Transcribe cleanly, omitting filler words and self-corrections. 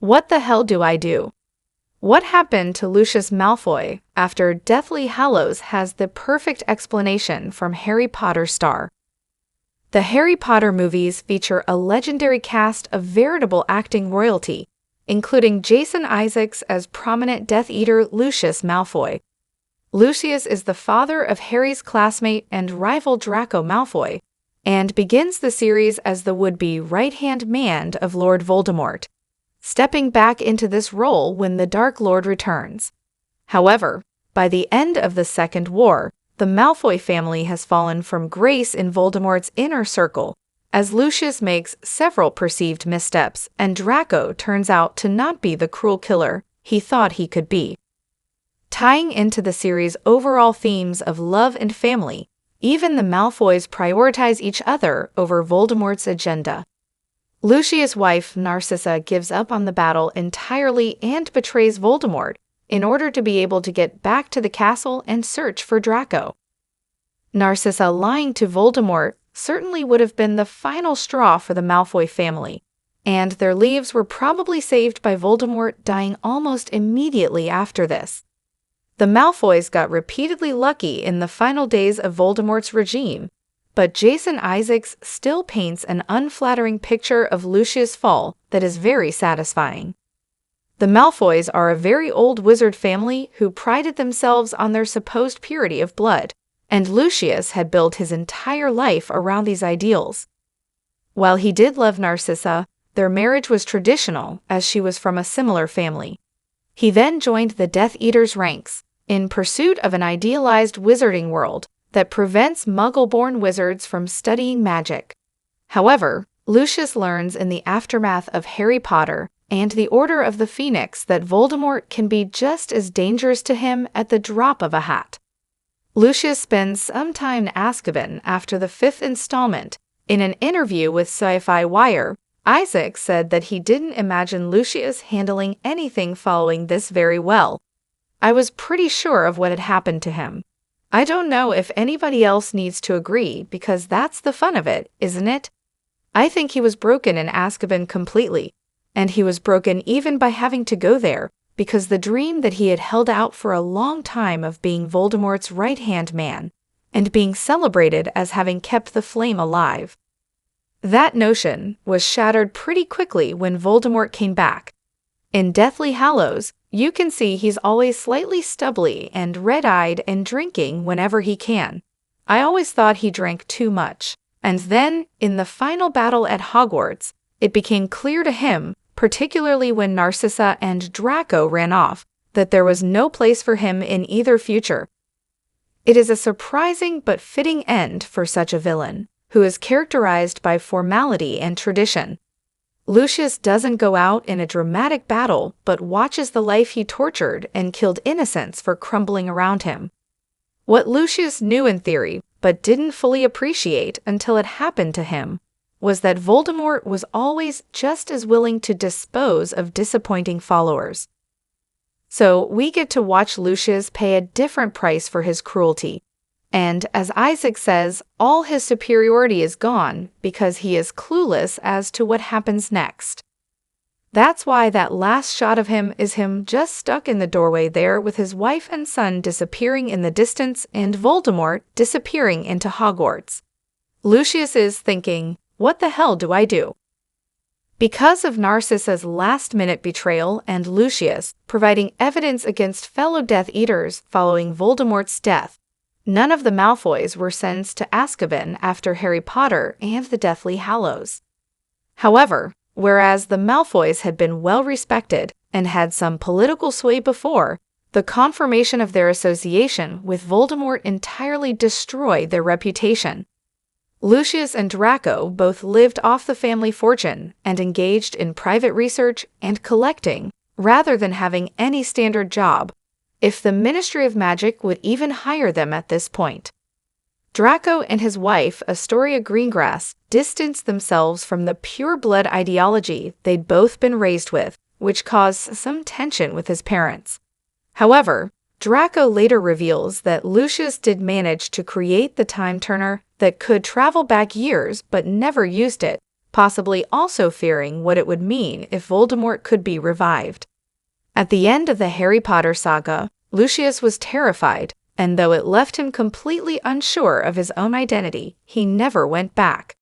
What the hell do I do? What happened to Lucius Malfoy after Deathly Hallows has the perfect explanation from Harry Potter star. The Harry Potter movies feature a legendary cast of veritable acting royalty, including Jason Isaacs as prominent Death Eater Lucius Malfoy. Lucius is the father of Harry's classmate and rival Draco Malfoy, and begins the series as the would-be right-hand man of Lord Voldemort, stepping back into this role when the Dark Lord returns. However, by the end of the Second War, the Malfoy family has fallen from grace in Voldemort's inner circle, as Lucius makes several perceived missteps and Draco turns out to not be the cruel killer he thought he could be. Tying into the series' overall themes of love and family, even the Malfoys prioritize each other over Voldemort's agenda. Lucius' wife, Narcissa, gives up on the battle entirely and betrays Voldemort in order to be able to get back to the castle and search for Draco. Narcissa lying to Voldemort certainly would have been the final straw for the Malfoy family, and their lives were probably saved by Voldemort dying almost immediately after this. The Malfoys got repeatedly lucky in the final days of Voldemort's regime, but Jason Isaacs still paints an unflattering picture of Lucius' fall that is very satisfying. The Malfoys are a very old wizard family who prided themselves on their supposed purity of blood, and Lucius had built his entire life around these ideals. While he did love Narcissa, their marriage was traditional as she was from a similar family. He then joined the Death Eater's ranks, in pursuit of an idealized wizarding world that prevents Muggle-born wizards from studying magic. However, Lucius learns in the aftermath of Harry Potter and the Order of the Phoenix that Voldemort can be just as dangerous to him at the drop of a hat. Lucius spends some time in Azkaban after the 5th installment. In an interview with Sci-Fi Wire, Isaac said that he didn't imagine Lucius handling anything following this very well. I was pretty sure of what had happened to him. I don't know if anybody else needs to agree because that's the fun of it, isn't it? I think he was broken in Azkaban completely, and he was broken even by having to go there because the dream that he had held out for a long time of being Voldemort's right-hand man and being celebrated as having kept the flame alive. That notion was shattered pretty quickly when Voldemort came back. In Deathly Hallows, you can see he's always slightly stubbly and red-eyed and drinking whenever he can. I always thought he drank too much. And then, in the final battle at Hogwarts, it became clear to him, particularly when Narcissa and Draco ran off, that there was no place for him in either future. It is a surprising but fitting end for such a villain, who is characterized by formality and tradition. Lucius doesn't go out in a dramatic battle but watches the life he tortured and killed innocents for crumbling around him. What Lucius knew in theory, but didn't fully appreciate until it happened to him, was that Voldemort was always just as willing to dispose of disappointing followers. So we get to watch Lucius pay a different price for his cruelty. And as Isaac says, all his superiority is gone because he is clueless as to what happens next. That's why that last shot of him is him just stuck in the doorway there with his wife and son disappearing in the distance and Voldemort disappearing into Hogwarts. Lucius is thinking, what the hell do I do? Because of Narcissa's last-minute betrayal and Lucius providing evidence against fellow Death Eaters following Voldemort's death, none of the Malfoys were sentenced to Azkaban after Harry Potter and the Deathly Hallows. However, whereas the Malfoys had been well respected and had some political sway before, the confirmation of their association with Voldemort entirely destroyed their reputation. Lucius and Draco both lived off the family fortune and engaged in private research and collecting rather than having any standard job, if the Ministry of Magic would even hire them at this point. Draco and his wife, Astoria Greengrass, distanced themselves from the pure-blood ideology they'd both been raised with, which caused some tension with his parents. However, Draco later reveals that Lucius did manage to create the time turner that could travel back years but never used it, possibly also fearing what it would mean if Voldemort could be revived. At the end of the Harry Potter saga, Lucius was terrified, and though it left him completely unsure of his own identity, he never went back.